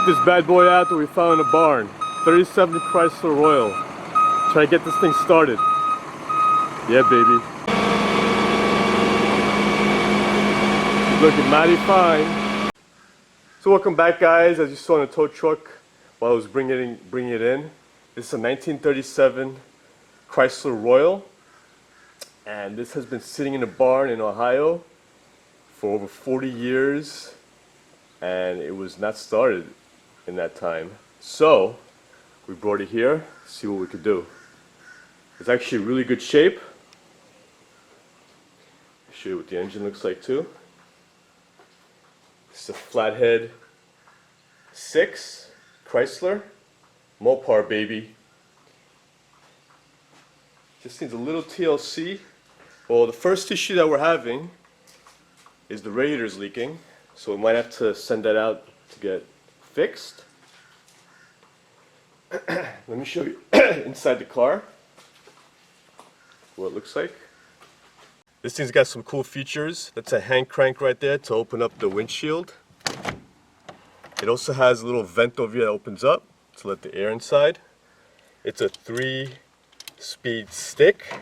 Check this bad boy out that we found in a barn. 37 Chrysler Royal. Try to get this thing started. Yeah, baby. It's looking mighty fine. So welcome back, guys. As you saw in the tow truck while I was bringing it in, this is a 1937 Chrysler Royal, and this has been sitting in a barn in Ohio for over 40 years, and it was not started in that time. So we brought it here to see what we could do. It's actually in really good shape. I'll show you what the engine looks like too. This is a flathead 6 Chrysler Mopar, baby. Just needs a little TLC. Well, the first issue that we're having is the radiator's leaking, so we might have to send that out to get fixed. Let me show you inside the car what it looks like. This thing's got some cool features. That's a hand crank right there to open up the windshield. It also has a little vent over here that opens up to let the air inside. It's a 3-speed stick.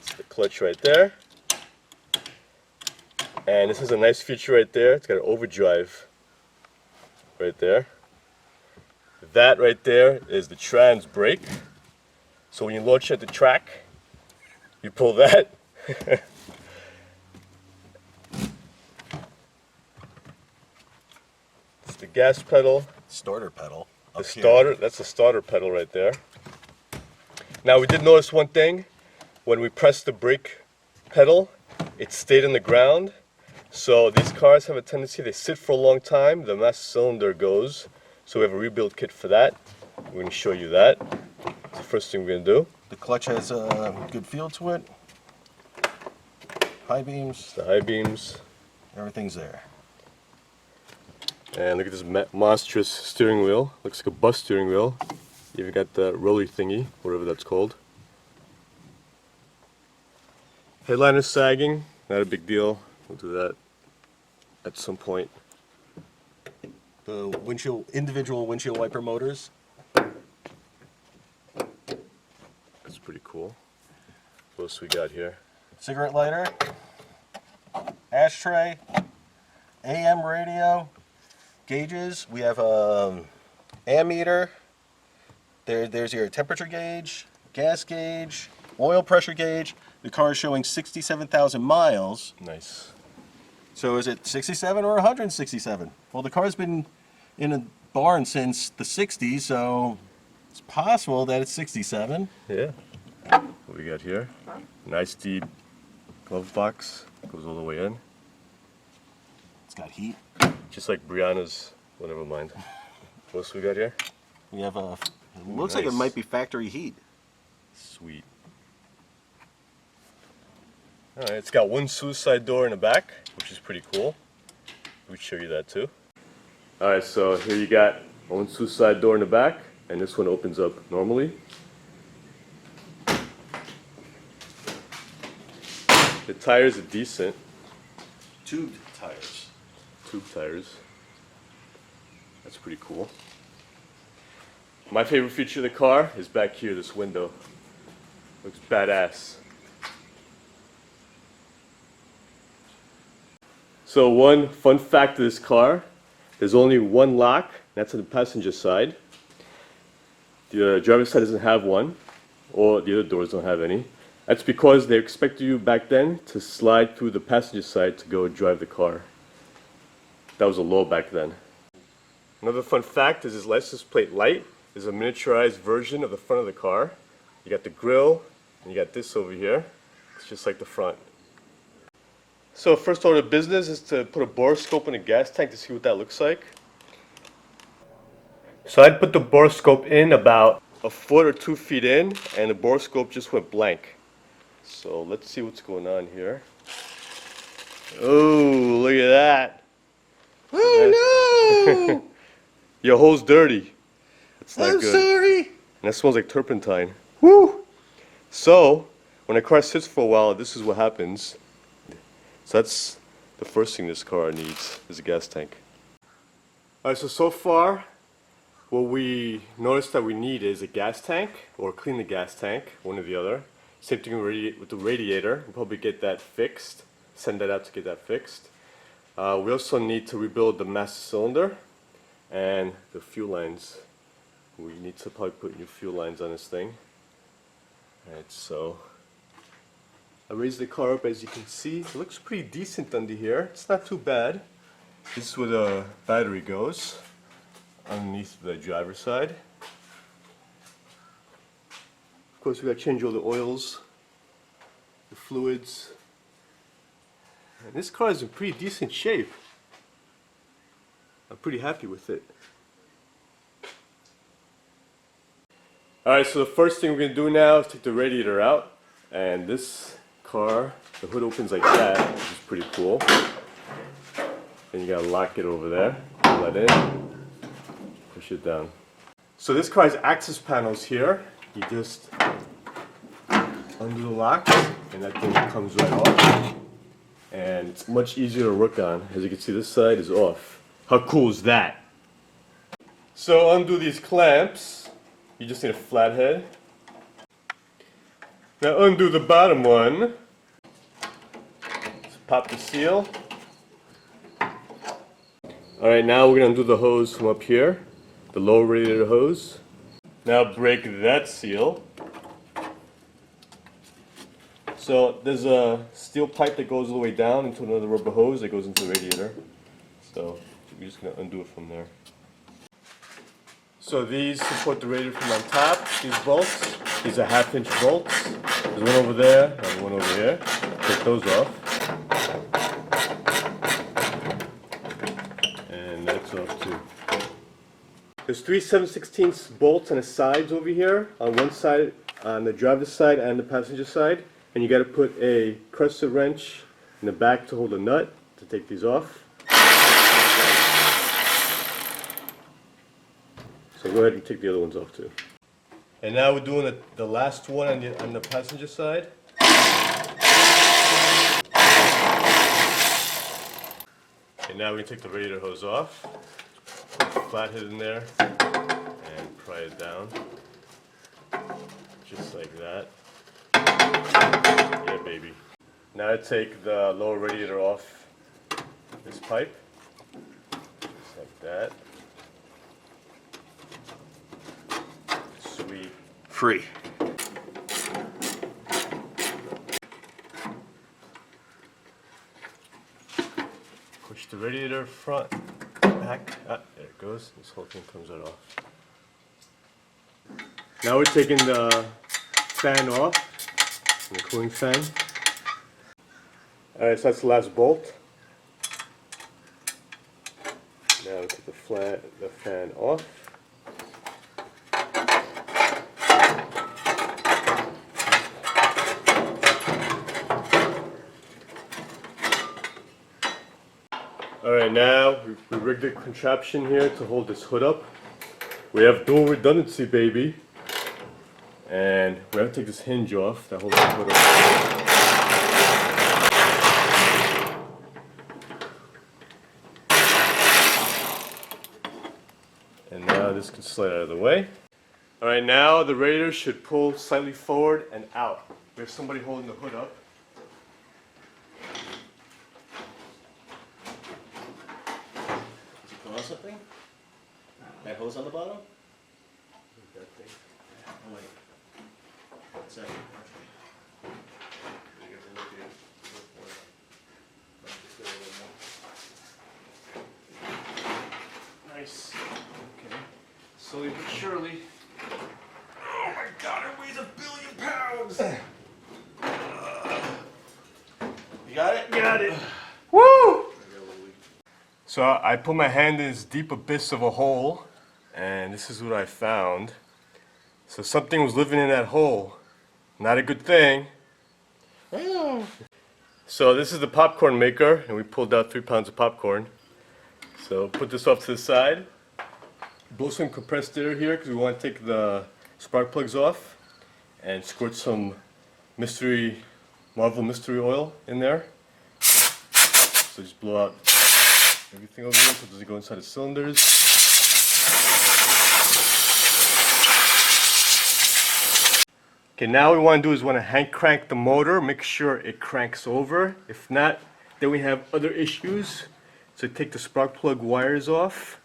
It's the clutch right there. And this is a nice feature right there. It's got an overdrive right there. That right there is the trans brake. So when you launch at the track, you pull that. It's the gas pedal. Starter pedal. The starter, that's the starter pedal right there. Now we did notice one thing. When we pressed the brake pedal, it stayed in the ground. So these cars have a tendency, they sit for a long time, the master cylinder goes. So we have a rebuild kit for that. We're going to show you that. It's the first thing we're going to do. The clutch has a good feel to it. High beams. The high beams. Everything's there. And look at this monstrous steering wheel. Looks like a bus steering wheel. You even got the rolly thingy, whatever that's called. Headliner sagging, not a big deal. We'll do that at some point. The individual windshield wiper motors. That's pretty cool. What else we got here? Cigarette lighter. Ashtray. AM radio. Gauges. We have a ammeter. There's your temperature gauge, gas gauge, oil pressure gauge. The car is showing 67,000 miles. Nice. So is it 67 or 167? Well, the car's been in a barn since the 60s, so it's possible that it's 67. Yeah. What we got here? Nice deep glove box. Goes all the way in. It's got heat. Just like Brianna's. Well, never mind. What else we got here? We have a... It looks like it might be factory heat. Sweet. Alright, it's got one suicide door in the back, which is pretty cool. We'll show you that too. Alright, so here you got one suicide door in the back, and this one opens up normally. The tires are decent. Tubed tires. Tube tires. That's pretty cool. My favorite feature of the car is back here, this window. Looks badass. So one fun fact of this car, there's only one lock, that's on the passenger side. The driver's side doesn't have one, or the other doors don't have any. That's because they expected you back then to slide through the passenger side to go drive the car. That was a law back then. Another fun fact is this license plate light is a miniaturized version of the front of the car. You got the grille, and you got this over here. It's just like the front. So first order of business is to put a borescope in the gas tank to see what that looks like. So I'd put the borescope in about a foot or 2 feet in, and the borescope just went blank. So let's see what's going on here. Oh, look at that. Oh no! Your hole's dirty. It's not I'm good. sorry. And that smells like turpentine. Woo! So, when a car sits for a while, this is what happens. So that's the first thing this car needs, is a gas tank. Alright, so far, what we noticed that we need is a gas tank, or clean the gas tank, one or the other. Same thing with the radiator. We'll probably get that fixed, send that out to get that fixed. We also need to rebuild the master cylinder and the fuel lines. We need to probably put new fuel lines on this thing. Alright, so I raised the car up, as you can see. It looks pretty decent under here. It's not too bad. This is where the battery goes, underneath the driver's side. Of course, we got to change all the oils, the fluids. And this car is in pretty decent shape. I'm pretty happy with it. Alright, so the first thing we're going to do now is take the radiator out. And this car, the hood opens like that, which is pretty cool. Then you gotta lock it over there, pull that in, push it down. So this car has access panels here. You just undo the locks and that thing comes right off. And it's much easier to work on. As you can see, this side is off. How cool is that? So undo these clamps. You just need a flathead. Now undo the bottom one. Just pop the seal. Alright, now we're going to undo the hose from up here, the lower radiator hose. Now break that seal. So there's a steel pipe that goes all the way down into another rubber hose that goes into the radiator. So we're just going to undo it from there. So these support the radiator from on top, these bolts. These are 1/2-inch bolts. There's one over there and one over here. Take those off. And that's off too. There's 3 7/16 bolts on the sides over here, on one side, on the driver's side and the passenger side. And you got to put a Chrysler wrench in the back to hold a nut to take these off. So go ahead and take the other ones off too. And now we're doing the last one on the passenger side. And now we can take the radiator hose off, put the flathead in there, and pry it down. Just like that. Yeah, baby. Now I take the lower radiator off this pipe. Just like that. Sweet. Free. Push the radiator front, back. Ah, there it goes. This whole thing comes right off. Now we're taking the fan off, the cooling fan. Alright, so that's the last bolt. Now we take the fan off. Alright, now we rigged the contraption here to hold this hood up. We have dual redundancy, baby. And we have to take this hinge off that holds the hood up. And now this can slide out of the way. Alright, now the radiator should pull slightly forward and out. We have somebody holding the hood up. Something? That hose on the bottom? That thing. Oh wait. One second. Nice. Okay. Slowly but surely. Oh my god, it weighs 1 billion pounds! You got it? Got it! Woo! So I put my hand in this deep abyss of a hole, and this is what I found. So something was living in that hole. Not a good thing. So this is the popcorn maker, and we pulled out 3 pounds of popcorn. So put this off to the side. Blow some compressed air here because we want to take the spark plugs off, and squirt some Marvel mystery oil in there. So just blow out everything over here so it doesn't go inside the cylinders. Okay, now what we want to do is want to hand crank the motor, make sure it cranks over. If not, then we have other issues. So take the spark plug wires off.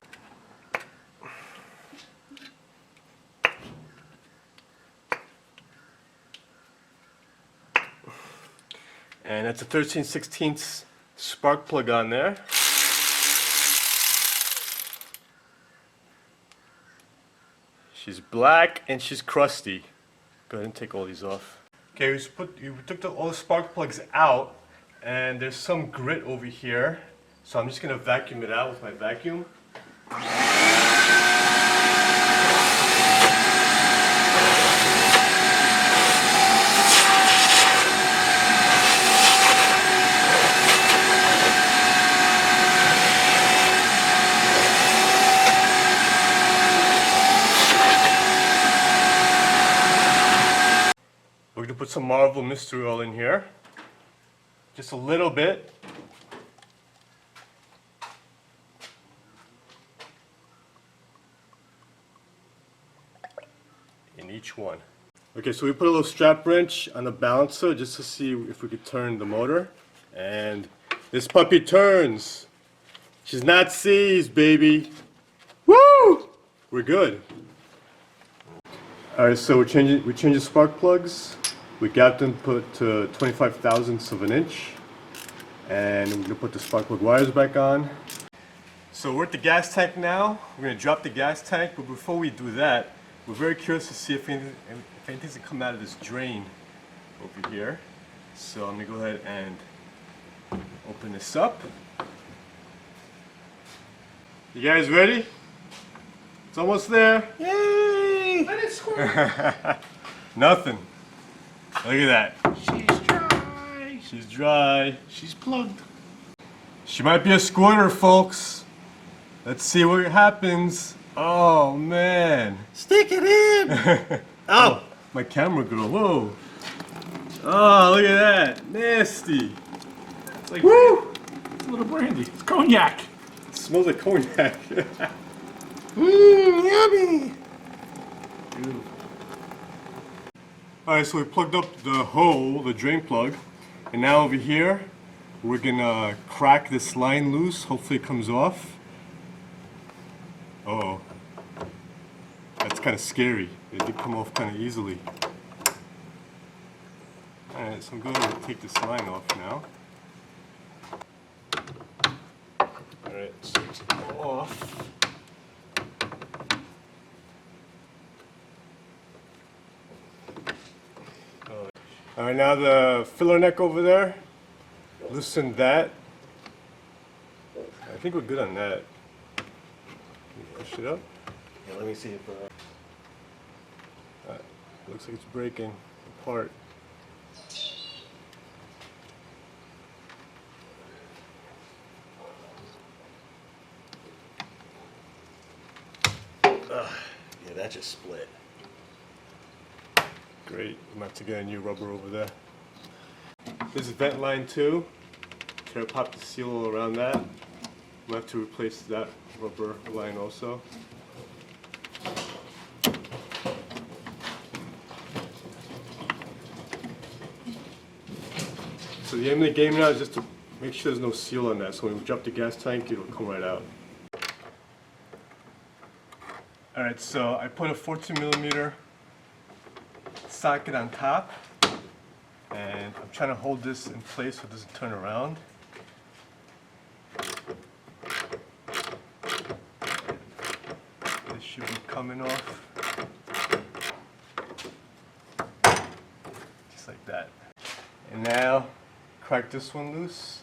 And that's a 13/16 spark plug on there. She's black and she's crusty. Go ahead and take all these off. Okay, we took all the spark plugs out, and there's some grit over here. So I'm just gonna vacuum it out with my vacuum. We're going to put some Marvel Mystery Oil in here. Just a little bit. In each one. Okay, so we put a little strap wrench on the balancer just to see if we could turn the motor. And this puppy turns. She's not seized, baby. Woo! We're good. Alright, so we changed the spark plugs. We got them put to 25 thousandths of an inch. And we're going to put the spark plug wires back on. So we're at the gas tank now. We're going to drop the gas tank, but before we do that, we're very curious to see if anything's going to come out of this drain over here. So I'm going to go ahead and open this up. You guys ready? It's almost there. Yay! Let it squirt. Nothing. Look at that. She's dry. She's dry. She's plugged. She might be a squirter, folks. Let's see what happens. Oh, man. Stick it in! Oh! My camera girl. Whoa. Oh, look at that. Nasty. It's like Woo! It's a little brandy. It's cognac. It smells like cognac. Yummy! Alright, so we plugged up the hole, the drain plug, and now over here we're gonna crack this line loose. Hopefully it comes off. Uh oh, that's kind of scary. It did come off kind of easily. Alright, so I'm going to take this line off now. Alright, so it's off. Alright, now the filler neck over there, loosen that. I think we're good on that. Push it up. Yeah, let me see if... Looks like it's breaking apart. Yeah, that just split. Great, I'm about to get a new rubber over there. This is vent line 2. Try to pop the seal all around that. I'm gonna have to replace that rubber line also. So the aim of the game now is just to make sure there's no seal on that, so when we drop the gas tank, it'll come right out. Alright, so I put a 14mm socket on top, and I'm trying to hold this in place so it doesn't turn around. This should be coming off. Just like that. And now, crack this one loose.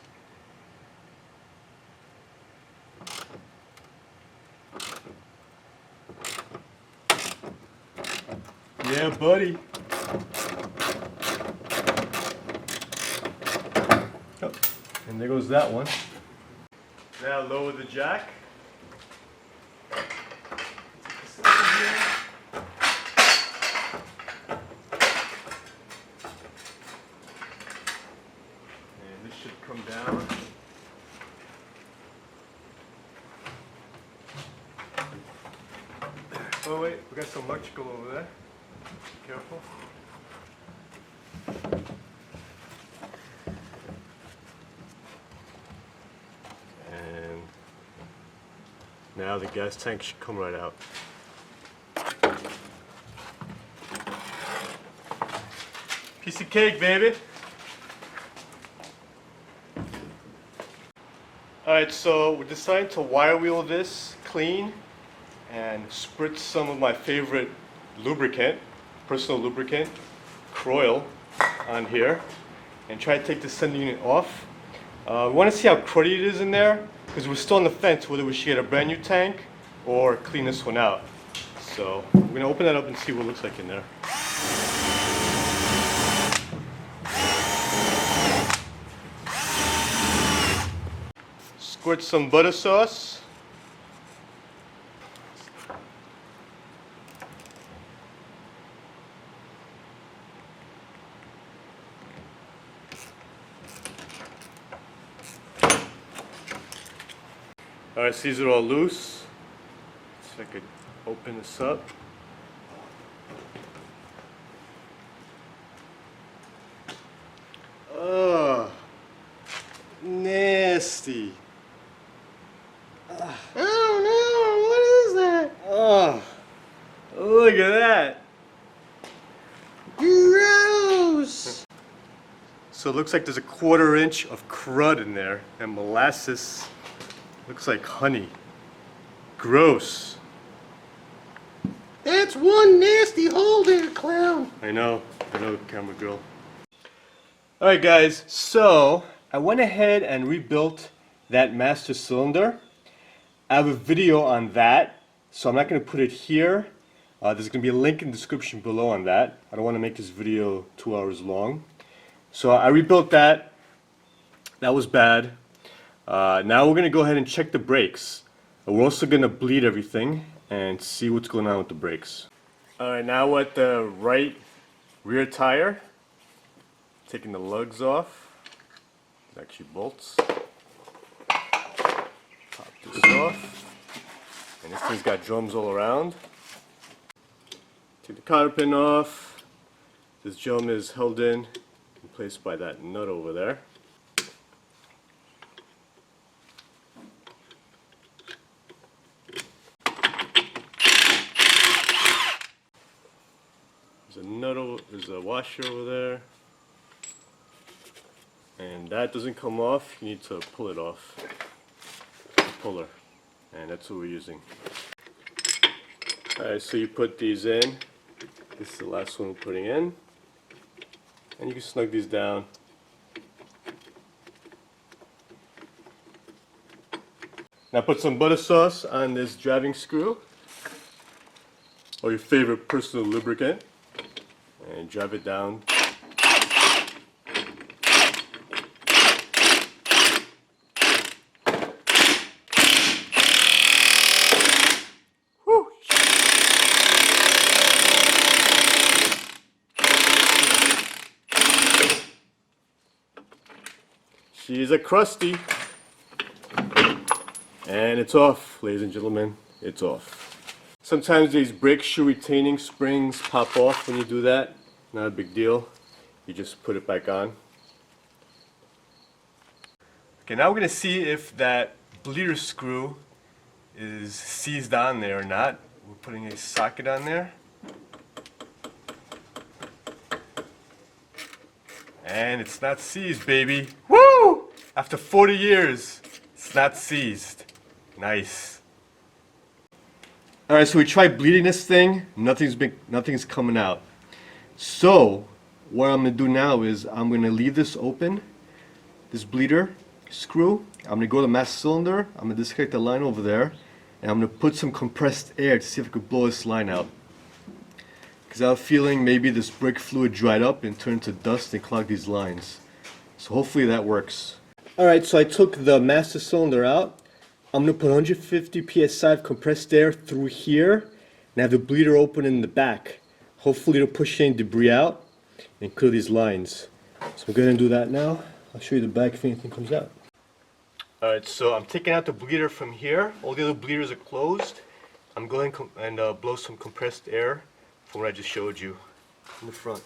Yeah, buddy. Oh, and there goes that one. Now lower the jack. And this should come down. Oh wait, we got some electrical over there. Careful. Now the gas tank should come right out. Piece of cake, baby. Alright, so we decided to wire wheel this clean and spritz some of my favorite lubricant, personal lubricant, Royal, on here and try to take the sender unit off. We want to see how cruddy it is in there because we're still on the fence whether we should get a brand new tank or clean this one out. So we're going to open that up and see what it looks like in there. Squirt some butter sauce. Alright, so these are all loose. So I could open this up. Oh, nasty. Oh no, what is that? Oh, look at that. Gross. So it looks like there's a 1/4 inch of crud in there and molasses. Looks like honey. Gross. That's one nasty hole there, clown. I know, camera girl. Alright guys, so I went ahead and rebuilt that master cylinder. I have a video on that, so I'm not going to put it here. There's going to be a link in the description below on that. I don't want to make this video 2 hours long. So I rebuilt that. That was bad. Now we're going to go ahead and check the brakes. We're also going to bleed everything and see what's going on with the brakes. Alright, now we're at the right rear tire. Taking the lugs off. It's actually bolts. Pop this off. And this thing's got drums all around. Take the cotter pin off. This drum is held in place by that nut over there. There's a washer over there. And that doesn't come off, you need to pull it off. The puller. And that's what we're using. Alright, so you put these in. This is the last one we're putting in. And you can snug these down. Now put some butter sauce on this driving screw. Or your favorite personal lubricant. And drive it down. Whew. She's a crusty. And it's off, ladies and gentlemen. It's off. Sometimes these brake shoe retaining springs pop off when you do that. Not a big deal. You just put it back on. Okay, now we're going to see if that bleeder screw is seized on there or not. We're putting a socket on there. And it's not seized, baby. Woo! After 40 years, it's not seized. Nice. Alright, so we tried bleeding this thing. Nothing's coming out. So, what I'm going to do now is I'm going to leave this open, this bleeder screw. I'm going to go to the master cylinder, I'm going to disconnect the line over there, and I'm going to put some compressed air to see if I could blow this line out. Because I have a feeling maybe this brake fluid dried up and turned to dust and clogged these lines. So hopefully that works. Alright, so I took the master cylinder out. I'm going to put 150 psi of compressed air through here, and have the bleeder open in the back. Hopefully it'll push any debris out and clear these lines. So I'm going to do that now. I'll show you the back if anything comes out. Alright, so I'm taking out the bleeder from here. All the other bleeders are closed. I'm going and blow some compressed air from what I just showed you in the front.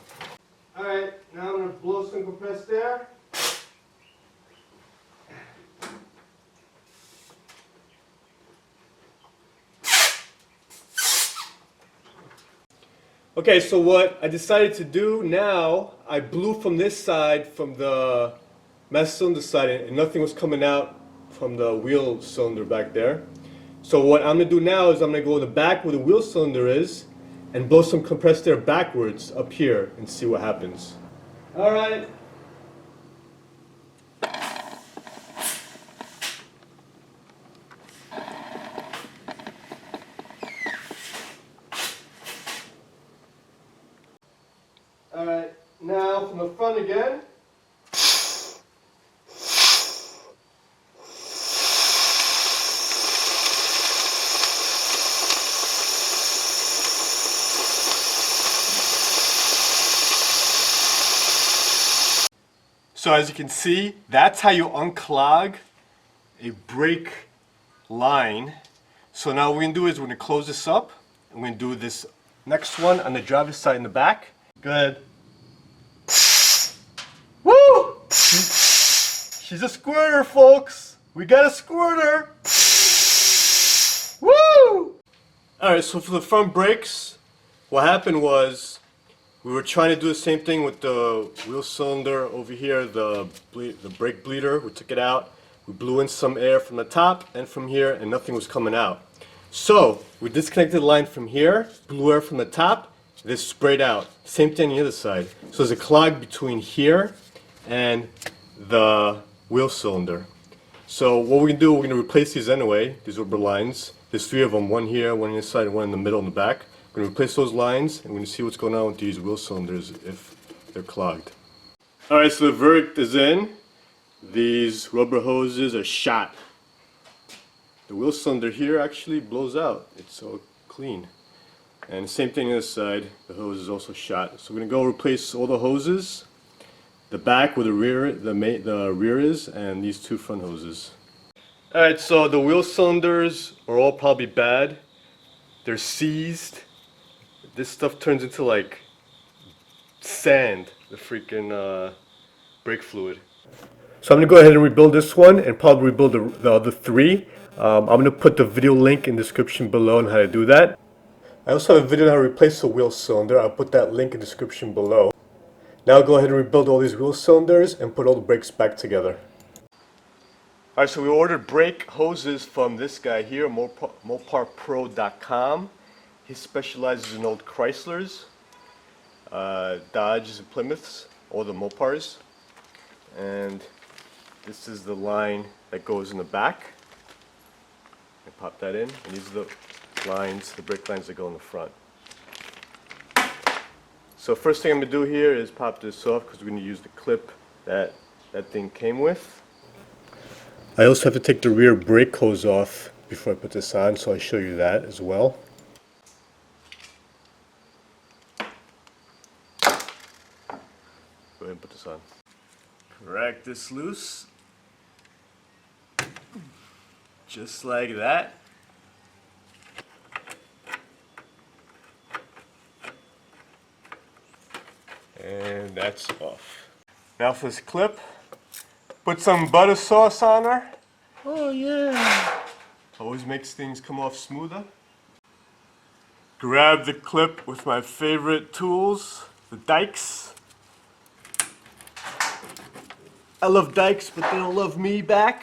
Alright, now I'm going to blow some compressed air. Okay, so what I decided to do now, I blew from this side, from the master cylinder side, and nothing was coming out from the wheel cylinder back there. So what I'm gonna do now is I'm gonna go in the back where the wheel cylinder is and blow some compressed air backwards up here and see what happens. All right. All right, now from the front again. So as you can see, that's how you unclog a brake line. So now what we're gonna do is we're gonna close this up, and we're gonna do this next one on the driver's side in the back. Good. Woo! She's a squirter, folks. We got a squirter. Woo! All right, so for the front brakes, what happened was we were trying to do the same thing with the wheel cylinder over here, the brake bleeder. We took it out. We blew in some air from the top and from here, and nothing was coming out. So we disconnected the line from here, blew air from the top, this sprayed out. Same thing on the other side. So there's a clog between here and the wheel cylinder. So what we're gonna do, we're gonna replace these anyway, these rubber lines. There's 3 of them, one here, one on the side, and one in the middle and the back. We're gonna replace those lines, and we're gonna see what's going on with these wheel cylinders if they're clogged. All right, so the verdict is in. These rubber hoses are shot. The wheel cylinder here actually blows out. It's so clean. And same thing on this side, the hose is also shot. So we're gonna go replace all the hoses, the back where the rear is, and these 2 front hoses. All right, so the wheel cylinders are all probably bad. They're seized. This stuff turns into like sand, the freaking brake fluid. So I'm gonna go ahead and rebuild this one and probably rebuild the other 3. I'm gonna put the video link in the description below on how to do that. I also have a video on how to replace the wheel cylinder. I'll put that link in the description below. Now I'll go ahead and rebuild all these wheel cylinders and put all the brakes back together. Alright, so we ordered brake hoses from this guy here, moparpro.com. He specializes in old Chryslers, Dodges, and Plymouths, all the Mopars. And this is the line that goes in the back. I pop that in, and these are the lines, the brake lines that go in the front. So first thing I'm going to do here is pop this off because we're going to use the clip that thing came with. I also have to take the rear brake hose off before I put this on, so I'll show you that as well. Go ahead and put this on. Crack this loose. Just like that. And that's off. Now for this clip, put some butter sauce on her. Oh yeah. Always makes things come off smoother. Grab the clip with my favorite tools, the dikes. I love dikes, but they don't love me back.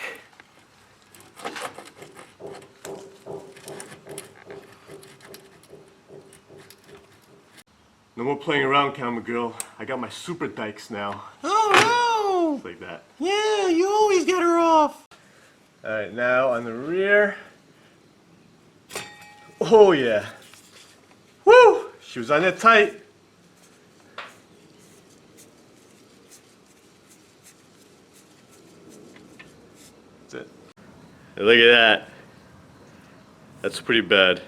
No more playing around, camera girl. I got my super dikes now. Oh no! Just like that. Yeah, you always get her off. Alright, now on the rear. Oh yeah. Woo! She was on there tight. That's it. Hey, look at that. That's pretty bad.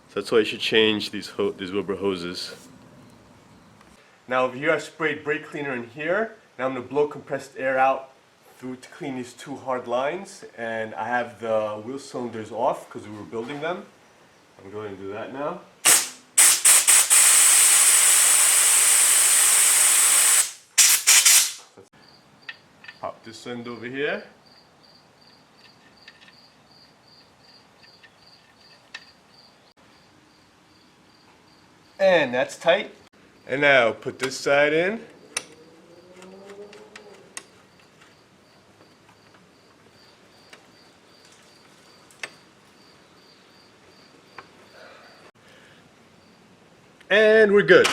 So that's why you should change these rubber hoses. Now over here I sprayed brake cleaner in here. Now I'm going to blow compressed air out through to clean these 2 hard lines. And I have the wheel cylinders off because we were building them. I'm going to do that now. Pop this end over here. And that's tight. And now put this side in. And we're good.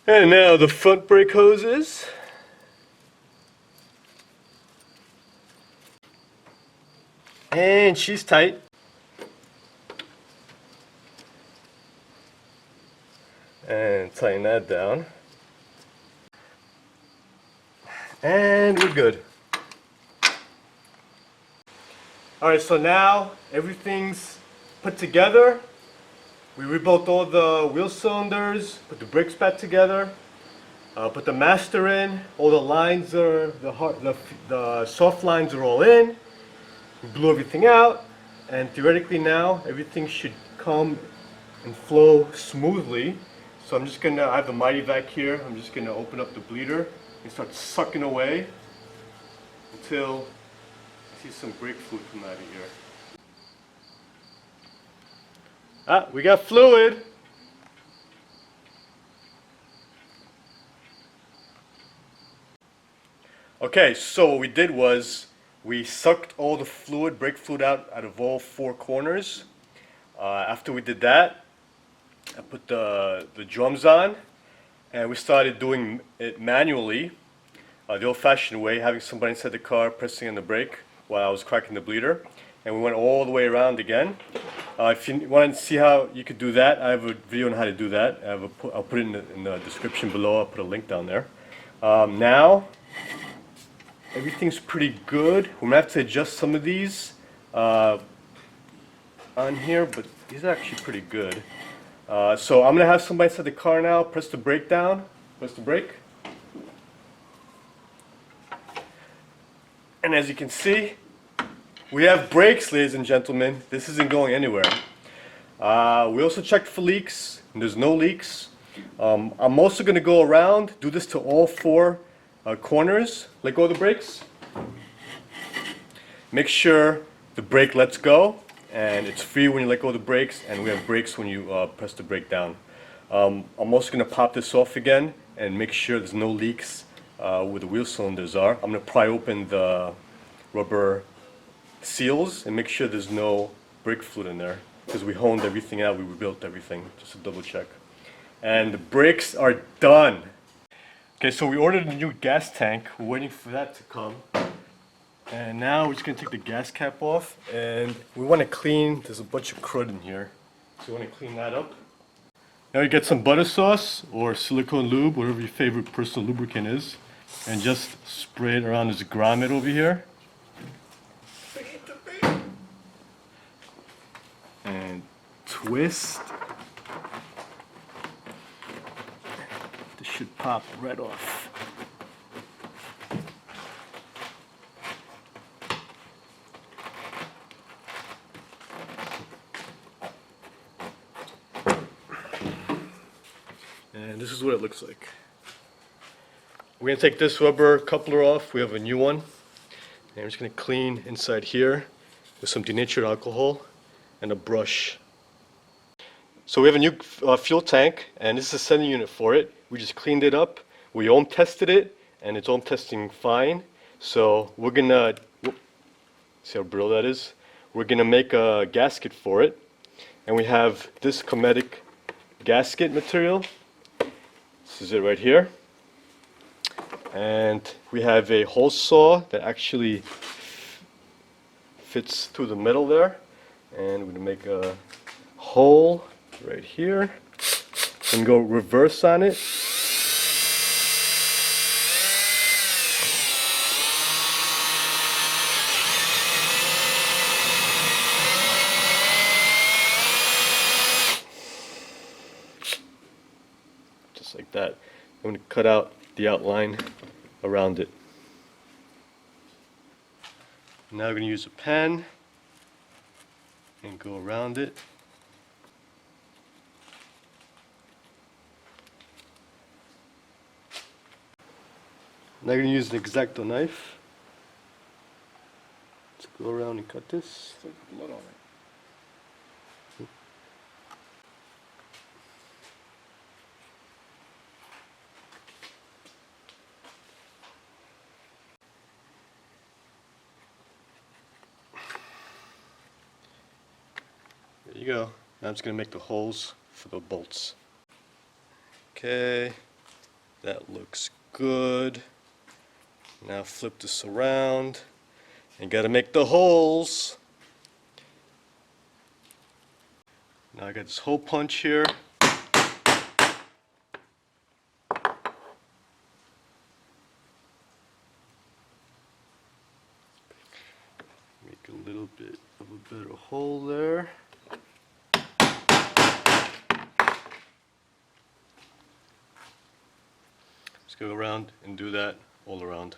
And now the front brake hoses. And she's tight. And tighten that down. And we're good. Alright, so now everything's put together. We rebuilt all the wheel cylinders, put the brakes back together, put the master in, all the lines are, the soft lines are all in. We blew everything out, and theoretically now everything should come and flow smoothly. So I'm just gonna, I have the Mighty Vac here, I'm just gonna open up the bleeder and start sucking away until I see some brake fluid come out of here. Ah, we got fluid! Okay, so what we did was we sucked all the fluid, brake fluid out of all four corners. After we did that, I put the drums on and we started doing it manually, the old-fashioned way, having somebody inside the car pressing on the brake while I was cracking the bleeder. And we went all the way around again. If you want to see how you could do that, I have a video on how to do that. I'll put it in the description below. I'll put a link down there. Now, everything's pretty good. We're going to have to adjust some of these on here, but these are actually pretty good. So I'm going to have somebody inside the car now press the brake down. Press the brake. And as you can see, we have brakes, ladies and gentlemen. This isn't going anywhere. We also checked for leaks, and there's no leaks. I'm also going to go around, do this to all four corners. Let go of the brakes. Make sure the brake lets go, and it's free when you let go of the brakes, and we have brakes when you press the brake down. I'm also going to pop this off again and make sure there's no leaks where the wheel cylinders are. I'm going to pry open the rubber seals and make sure there's no brake fluid in there, because we honed everything out, we rebuilt everything, just to double check. And the brakes are done. Okay, so we ordered a new gas tank. We're waiting for that to come. And now we're just gonna take the gas cap off, and we want to clean, there's a bunch of crud in here, so we want to clean that up. Now you get some butter sauce or silicone lube, whatever your favorite personal lubricant is, and just spray it around this grommet over here. And twist. This should pop right off. And this is what it looks like. We're going to take this rubber coupler off. We have a new one. And we're just going to clean inside here with some denatured alcohol and a brush. So we have a new fuel tank, and this is a sending unit for it. We just cleaned it up. We ohm tested it, and it's ohm testing fine. So we're going to, see how brittle that is? We're going to make a gasket for it. And we have this chromatic gasket material. This is it right here. And we have a hole saw that actually fits through the metal there. And we're going to make a hole right here and go reverse on it. Just like that. I'm going to cut out the outline around it. Now we're going to use a pen and go around it. Now I'm going to use an X-Acto knife. Let's go around and cut this. It's like blood on it. you go. Now I'm just going to make the holes for the bolts. Okay, that looks good. Now flip this around and got to make the holes. Now I got this hole punch here. Make a little bit of a better hole there. Just go around and do that all around.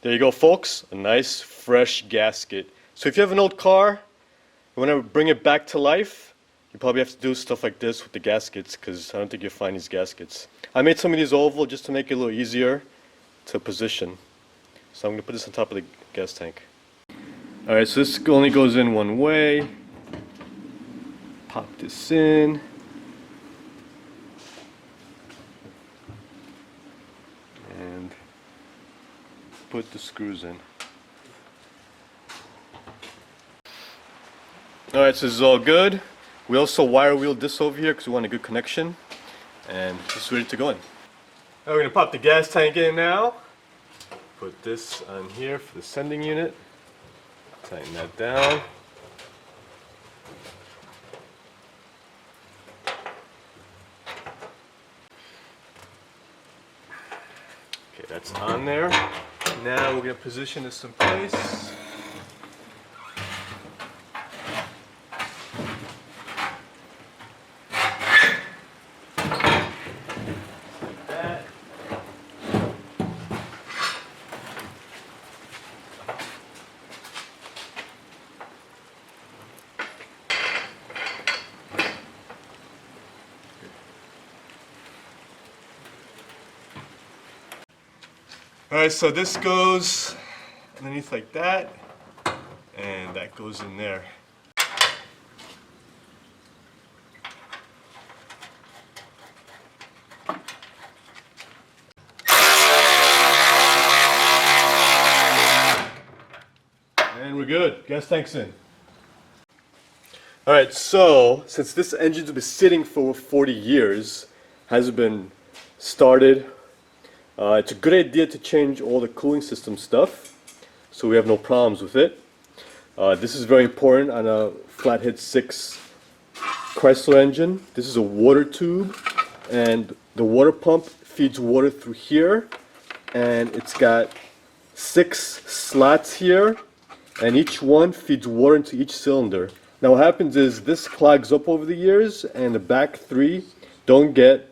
There you go, folks, a nice fresh gasket. So if you have an old car, you want to bring it back to life, you probably have to do stuff like this with the gaskets, because I don't think you'll find these gaskets. I made some of these oval just to make it a little easier to position. So I'm going to put this on top of the gas tank. Alright, so this only goes in one way. Pop this in. And put the screws in. Alright, so this is all good. We also wire wheeled this over here because we want a good connection. And this is ready to go in. Now we're going to pop the gas tank in now. Put this on here for the sending unit. Tighten that down. Okay, that's on there. Now we're going to position this in place. Alright, so this goes underneath like that, and that goes in there. And we're good. Gas tank's in. Alright, so since this engine's been sitting for 40 years, hasn't been started, it's a good idea to change all the cooling system stuff so we have no problems with it. This is very important on a flathead 6 Chrysler engine. This is a water tube, and the water pump feeds water through here, and it's got 6 slots here, and each one feeds water into each cylinder. Now what happens is this clogs up over the years, and the back 3 don't get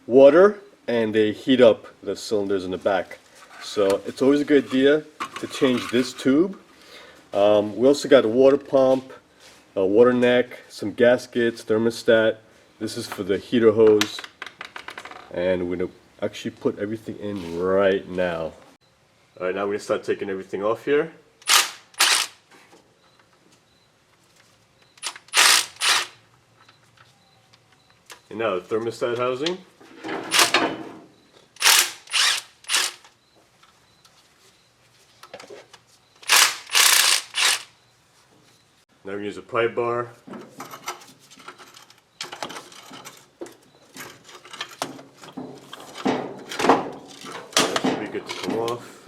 water, and they heat up the cylinders in the back. So it's always a good idea to change this tube. We also got a water pump, a water neck, some gaskets, thermostat. This is for the heater hose. And we're going to actually put everything in right now. Alright, now we're going to start taking everything off here. And now the thermostat housing. Now we're going to use a pry bar. That should be good to come off.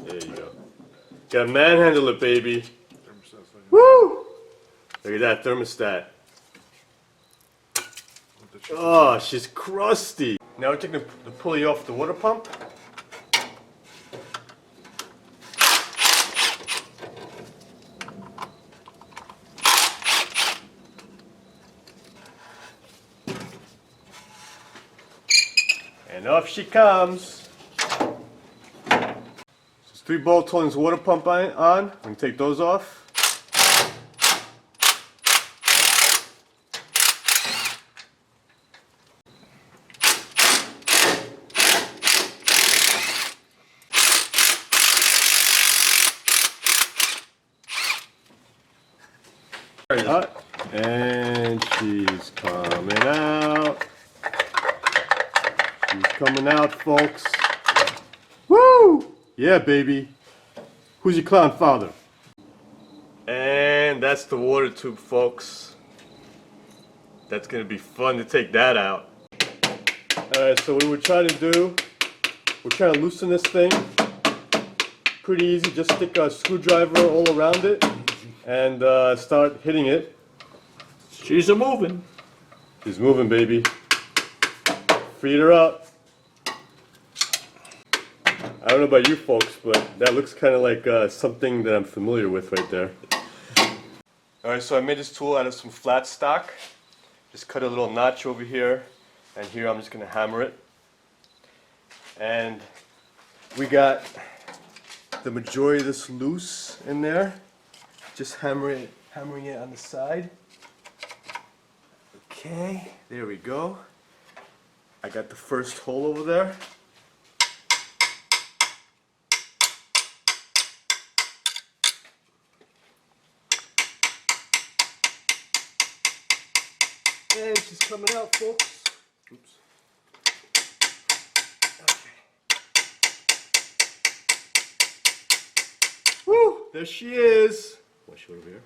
There you go. Gotta manhandle it, baby. Woo! Look at that thermostat. Oh, she's crusty. Now we're taking the pulley off the water pump. And off she comes. So there's 3 bolts holding this water pump on. We can take those off. And she's coming out. He's coming out, folks. Woo! Yeah, baby. Who's your clown father? And that's the water tube, folks. That's gonna be fun to take that out. Alright, so what we're trying to do, we're trying to loosen this thing. Pretty easy, just stick a screwdriver all around it and start hitting it. She's a moving. She's moving, baby. Feed her up. I don't know about you folks, but that looks kind of like something that I'm familiar with right there. Alright, so I made this tool out of some flat stock. Just cut a little notch over here, and here I'm just going to hammer it. And we got the majority of this loose in there. Just hammering it on the side. Okay, there we go. I got the first hole over there. And she's coming out, folks. Oops. Okay. Woo! There she is. What's she over here?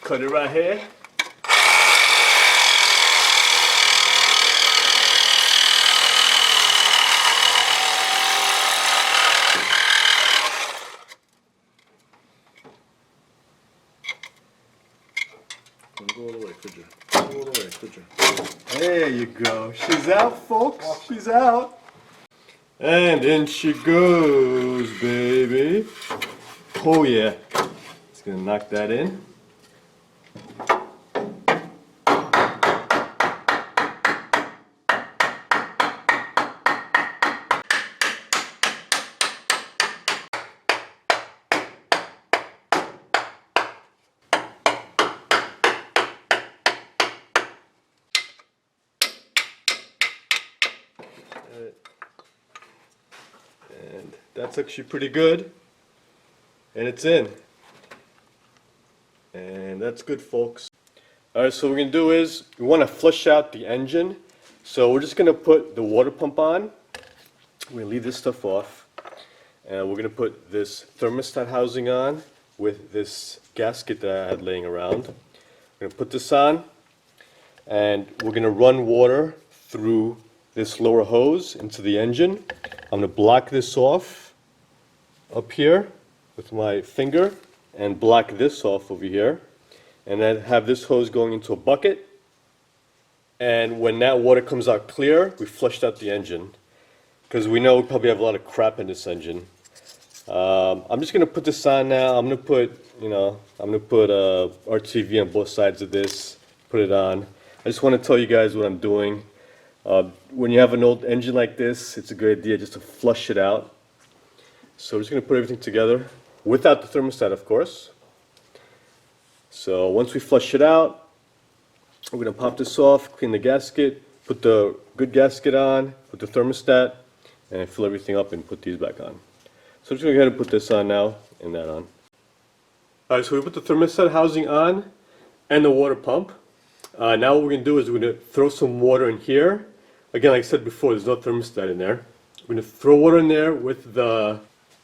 Cut it right here. Go all the way, could you? Go all the way, could you? There you go. She's out, folks. She's out. And in she goes, baby. Oh yeah. Just gonna knock that in. And that's actually pretty good. And it's in. And that's good, folks. Alright, so what we're going to do is we want to flush out the engine. So we're just going to put the water pump on. We're going to leave this stuff off. And we're going to put this thermostat housing on with this gasket that I had laying around. We're going to put this on. And we're going to run water through this lower hose into the engine. I'm going to block this off up here with my finger and block this off over here. And then have this hose going into a bucket. And when that water comes out clear, we flushed out the engine. Because we know we probably have a lot of crap in this engine. I'm just going to put this on now. I'm going to put RTV on both sides of this. Put it on. I just want to tell you guys what I'm doing. When you have an old engine like this, it's a good idea just to flush it out. So we're just going to put everything together, without the thermostat, of course. So once we flush it out, we're going to pop this off, clean the gasket, put the good gasket on, put the thermostat, and fill everything up and put these back on. So I'm just going to go ahead and put this on now, and that on. Alright, so we put the thermostat housing on, and the water pump. Now what we're going to do is we're going to throw some water in here. Again, like I said before, there's no thermostat in there. We're going to throw water in there with the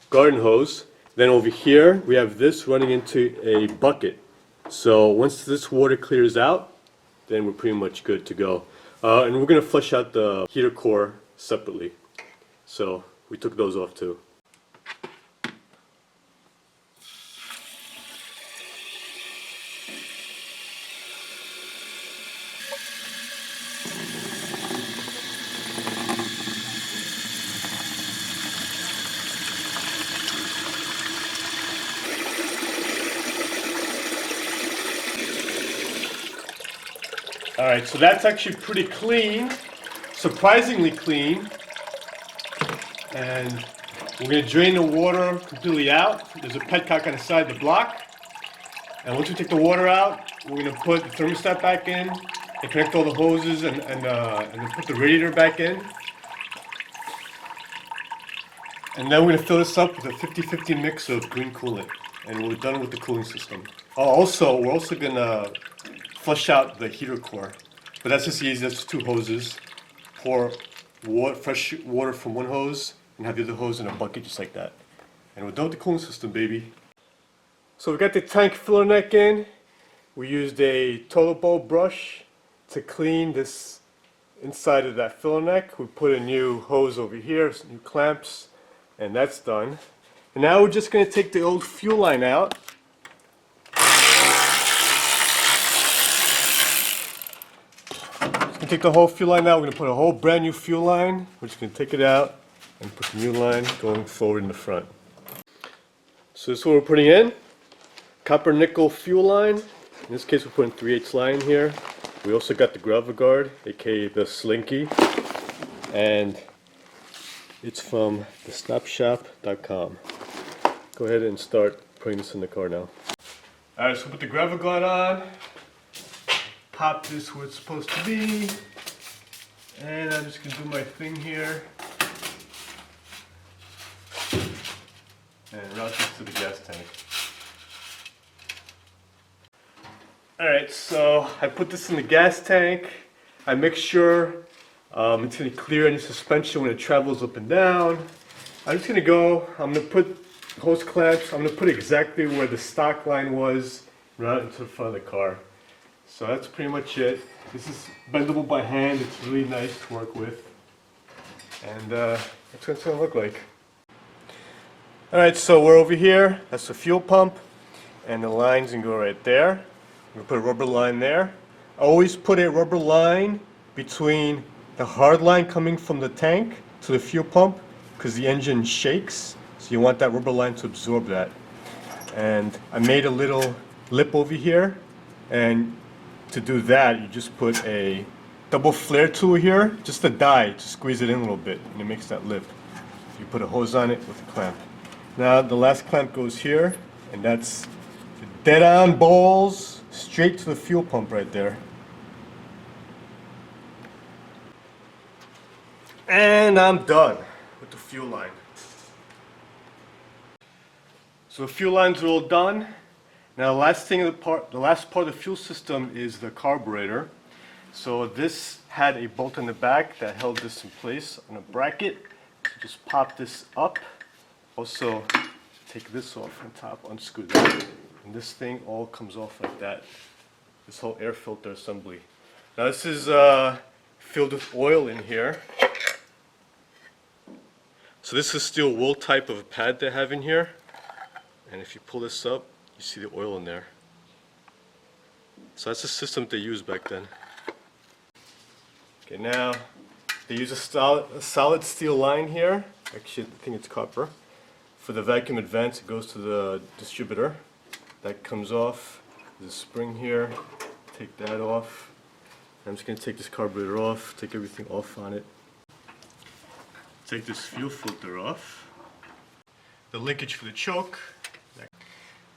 garden hose. Then over here, we have this running into a bucket. So once this water clears out, then we're pretty much good to go. And we're going to flush out the heater core separately. So we took those off too. Alright, so that's actually pretty clean, surprisingly clean. And we're going to drain the water completely out. There's a petcock on the side of the block. And once we take the water out, we're gonna put the thermostat back in and connect all the hoses and then put the radiator back in. And then we're gonna fill this up with a 50-50 mix of green coolant. And we're done with the cooling system. Also, we're also gonna flush out the heater core. But that's just easy, that's just 2 hoses. Pour fresh water from one hose and have the other hose in a bucket just like that. And we're done with the cooling system, baby. So we got the tank filler neck in. We used a toilet bowl brush to clean this inside of that filler neck. We put a new hose over here, some new clamps, and that's done. And now we're just going to take the old fuel line out. Just going to take the whole fuel line out. We're going to put a whole brand new fuel line. We're just going to take it out and put the new line going forward in the front. So this is what we're putting in. Copper nickel fuel line. In this case we're putting 3/8 line here. We also got the gravel guard, aka the Slinky. And it's from thestopshop.com. Go ahead and start putting this in the car now. Alright, so put the gravel guard on. Pop this where it's supposed to be. And I'm just going to do my thing here. And route this to the gas tank. Alright, so I put this in the gas tank. I make sure it's going to clear any suspension when it travels up and down. I'm just going to go, I'm going to put hose clamps, I'm going to put exactly where the stock line was, right into the front of the car. So that's pretty much it. This is bendable by hand, it's really nice to work with. And that's what it's going to look like. Alright, so we're over here, that's the fuel pump, and the line's going to go right there. I'm going to put a rubber line there. Always put a rubber line between the hard line coming from the tank to the fuel pump, because the engine shakes, so you want that rubber line to absorb that. And I made a little lip over here, and to do that you just put a double flare tool here, just a die to squeeze it in a little bit, and it makes that lip. You put a hose on it with a clamp. Now the last clamp goes here, and that's dead on balls straight to the fuel pump right there. And I'm done with the fuel line. So the fuel lines are all done. Now the last part of the fuel system is the carburetor. So this had a bolt in the back that held this in place on a bracket. So just pop this up. Also take this off on top, unscrew that. And this thing all comes off like that. This whole air filter assembly. Now this is filled with oil in here. So this is steel wool type of pad they have in here. And if you pull this up, you see the oil in there. So that's the system they used back then. Okay, now they use a solid steel line here. Actually, I think it's copper. For the vacuum advance, it goes to the distributor. That comes off. There's a spring here. Take that off. I'm just going to take this carburetor off, take everything off on it. Take this fuel filter off. The linkage for the choke.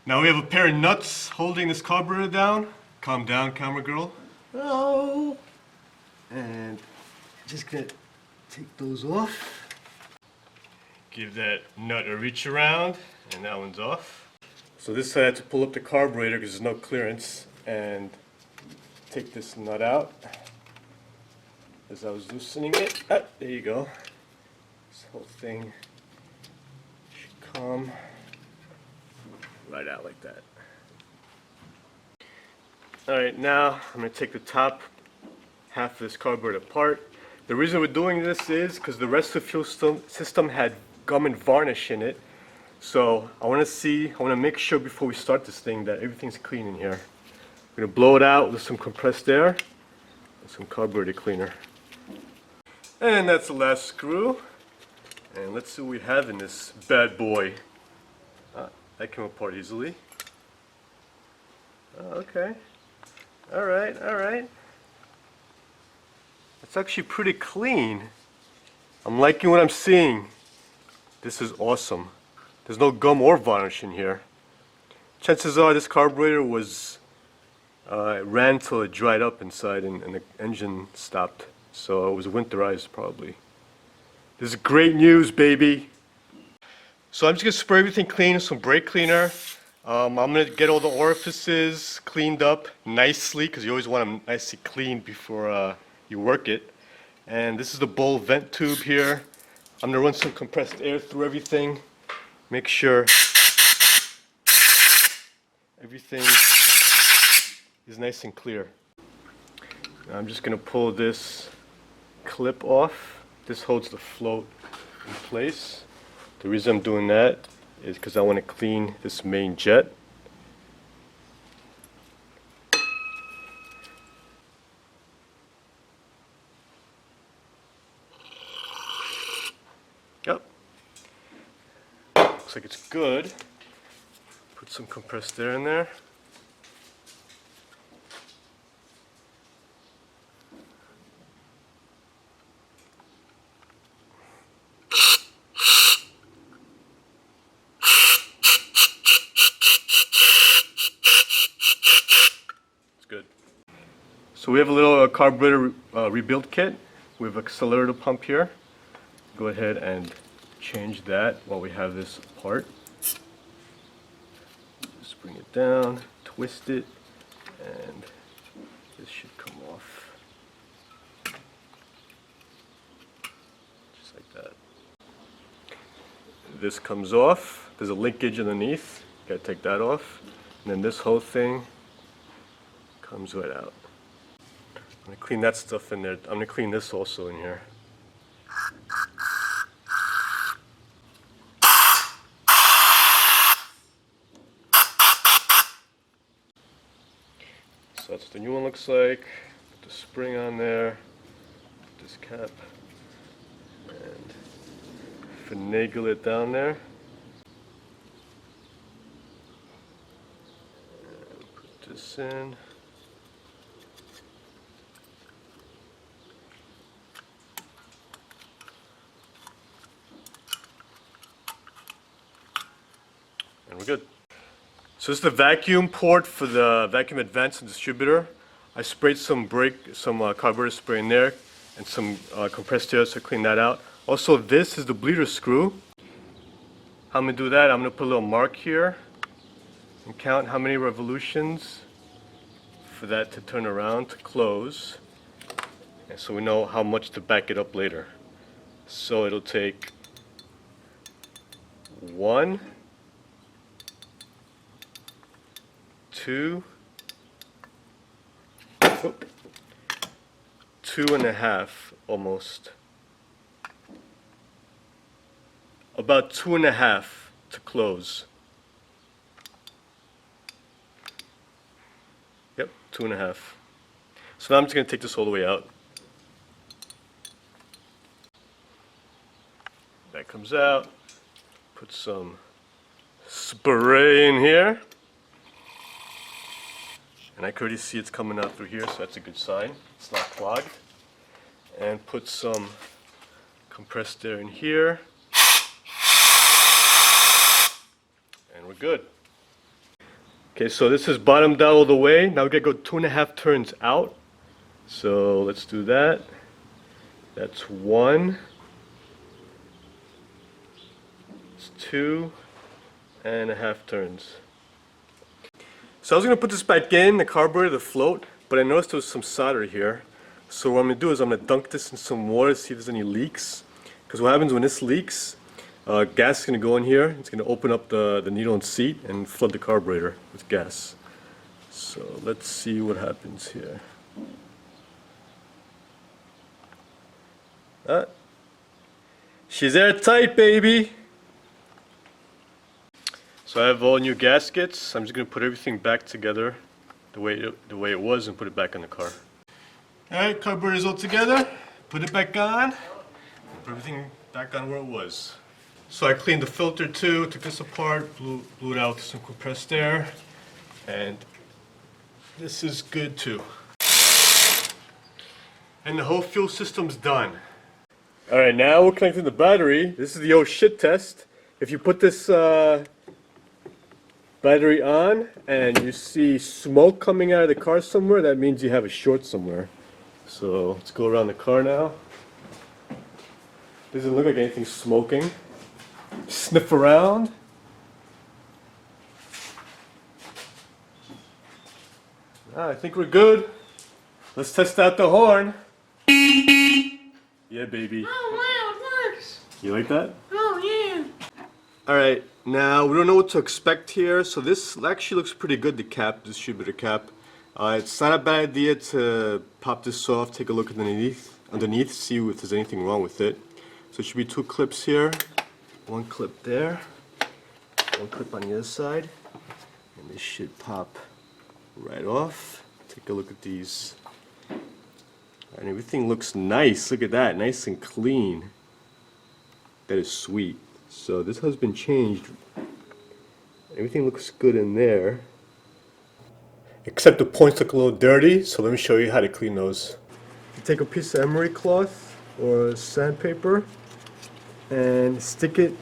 Now we have a pair of nuts holding this carburetor down. Calm down, camera girl. Oh. And just gonna take those off. Give that nut a reach around, and that one's off. So this side I had to pull up the carburetor because there's no clearance, and take this nut out. As I was loosening it, there you go. This whole thing should come right out like that. Alright, now I'm going to take the top half of this carburetor apart. The reason we're doing this is because the rest of the fuel system had gum and varnish in it. So I want to make sure before we start this thing that everything's clean in here. I'm going to blow it out with some compressed air and some carburetor cleaner. And that's the last screw. And let's see what we have in this bad boy. That came apart easily. Okay. Alright, alright. It's actually pretty clean. I'm liking what I'm seeing. This is awesome. There's no gum or varnish in here. chances are this carburetor was ran till it dried up inside and the engine stopped. So it was winterized probably. This is great news, baby. So I'm just gonna spray everything clean with some brake cleaner. I'm gonna get all the orifices cleaned up nicely because you always want them nicely cleaned before you work it. And this is the bowl vent tube here. I'm gonna run some compressed air through everything. Make sure everything is nice and clear. Now I'm just gonna pull this clip off. This holds the float in place. The reason I'm doing that is because I want to clean this main jet. Yep. Looks like it's good. Put some compressed air in there. So we have a little carburetor rebuild kit with Accelerator pump here. Go ahead and change that while we have this apart. Just bring it down, twist it, and this should come off. Just like that. This comes off. There's a linkage underneath. Gotta take that off. And then this whole thing comes right out. I'm gonna clean that stuff in there. I'm gonna clean this also in here. So that's what the new one looks like. Put the spring on there. Put this cap. And finagle it down there. And put this in. And we're good. So this is the vacuum port for the vacuum advance and distributor. I sprayed some carburetor spray in there and some compressed air to clean that out. Also, this is the bleeder screw. How I'm gonna do that, I'm gonna put a little mark here and count how many revolutions for that to turn around to close. And so we know how much to back it up later. So it'll take 1, 2, 2.5 almost. About 2.5 to close. Yep, 2.5. So now I'm just going to take this all the way out. That comes out. Put some spray in here. And I can already see it's coming out through here, so that's a good sign. It's not clogged. And put some compressed air in here. And we're good. Okay, so this is bottomed out all the way. Now we're gonna go 2.5 turns out. So let's do that. That's 1. It's 2.5 turns. So I was going to put this back in, the carburetor, the float, but I noticed there was some solder here. So what I'm going to do is I'm going to dunk this in some water to see if there's any leaks. Because what happens when this leaks, gas is going to go in here, it's going to open up the needle and seat and flood the carburetor with gas. So let's see what happens here. She's airtight, baby! So I have all new gaskets. I'm just going to put everything back together the way it was and put it back in the car. Alright, carburetor's all together. Put it back on. Put everything back on where it was. So I cleaned the filter too, took this apart, blew it out with some compressed air. And this is good too. And the whole fuel system's done. Alright, now we're connecting the battery. This is the oh shit test. If you put this battery on and you see smoke coming out of the car somewhere, that means you have a short somewhere. So let's go around the car now. Doesn't look like anything's smoking. Sniff around. I think we're good. Let's test out the horn. Yeah, baby. Oh, wow, it works. You like that? Oh, yeah. Alright, now we don't know what to expect here, so this actually looks pretty good, the cap, distributor cap. It's not a bad idea to pop this off, take a look underneath, see if there's anything wrong with it. So it should be 2 clips here, 1 clip there, 1 clip on the other side, and this should pop right off. Take a look at these. And everything looks nice, look at that, nice and clean. That is sweet. So this has been changed. Everything looks good in there. Except the points look a little dirty, so let me show you how to clean those. You take a piece of emery cloth or sandpaper and stick it,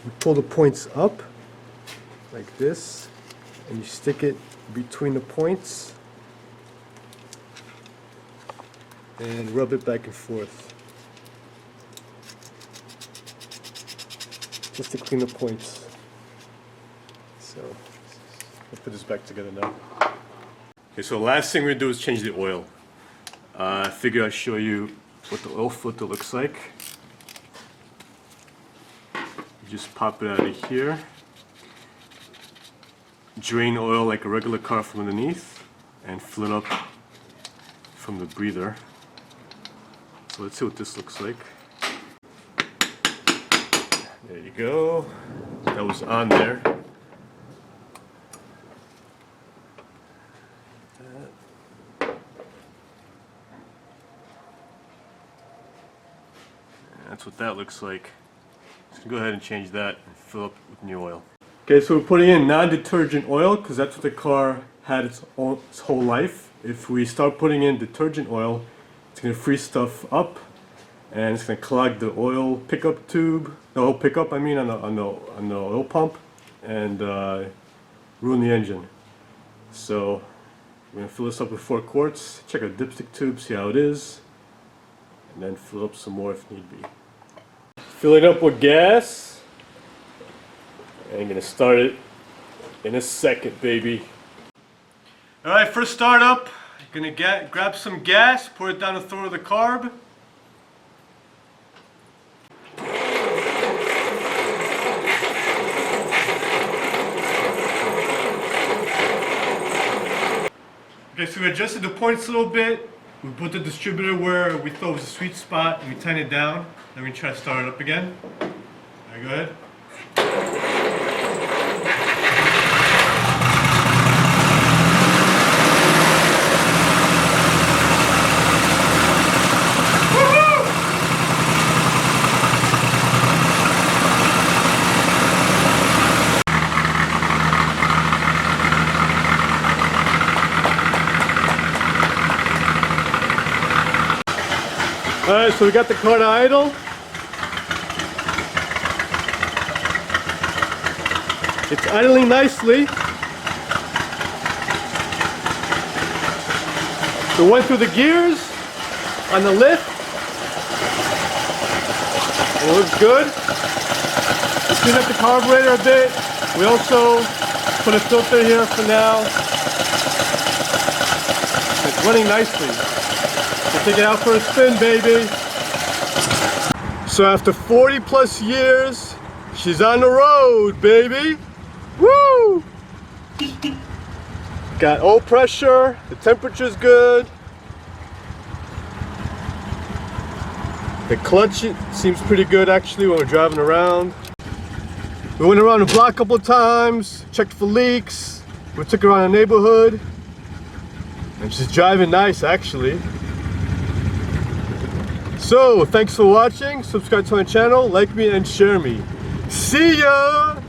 you pull the points up like this, and you stick it between the points and rub it back and forth. Just to clean the points. So, I'll put this back together now. Okay, so the last thing we're gonna do is change the oil. I figure I'll show you what the oil filter looks like. You just pop it out of here. Drain oil like a regular car from underneath and fill it up from the breather. So let's see what this looks like. There you go. That was on there. That's what that looks like. Just go ahead and change that and fill up with new oil. Okay, so we're putting in non-detergent oil because that's what the car had its whole life. If we start putting in detergent oil, it's going to freeze stuff up and it's going to clog the oil pickup tube, the oil pickup I mean, on the oil pump, and ruin the engine. So we're going to fill this up with 4 quarts, check our dipstick tube, see how it is, and then fill up some more if need be. Fill it up with gas, and I'm going to start it in a second, baby. Alright, first start up, you're going to grab some gas, pour it down the throat of the carb. Okay, so we adjusted the points a little bit. We put the distributor where we thought was a sweet spot and we tightened it down. Then we try to start it up again. Alright, go ahead. Alright, so we got the car to idle. It's idling nicely. So we went through the gears on the lift. And it looks good. We cleaned up the carburetor a bit. We also put a filter here for now. It's running nicely. So take it out for a spin, baby. So after 40 plus years, she's on the road, baby. Woo! Got oil pressure, the temperature's good. The clutch seems pretty good actually when we're driving around. We went around the block a couple of times, checked for leaks. We took her around the neighborhood. And she's driving nice actually. So, thanks for watching. Subscribe to my channel, like me, and share me. See ya!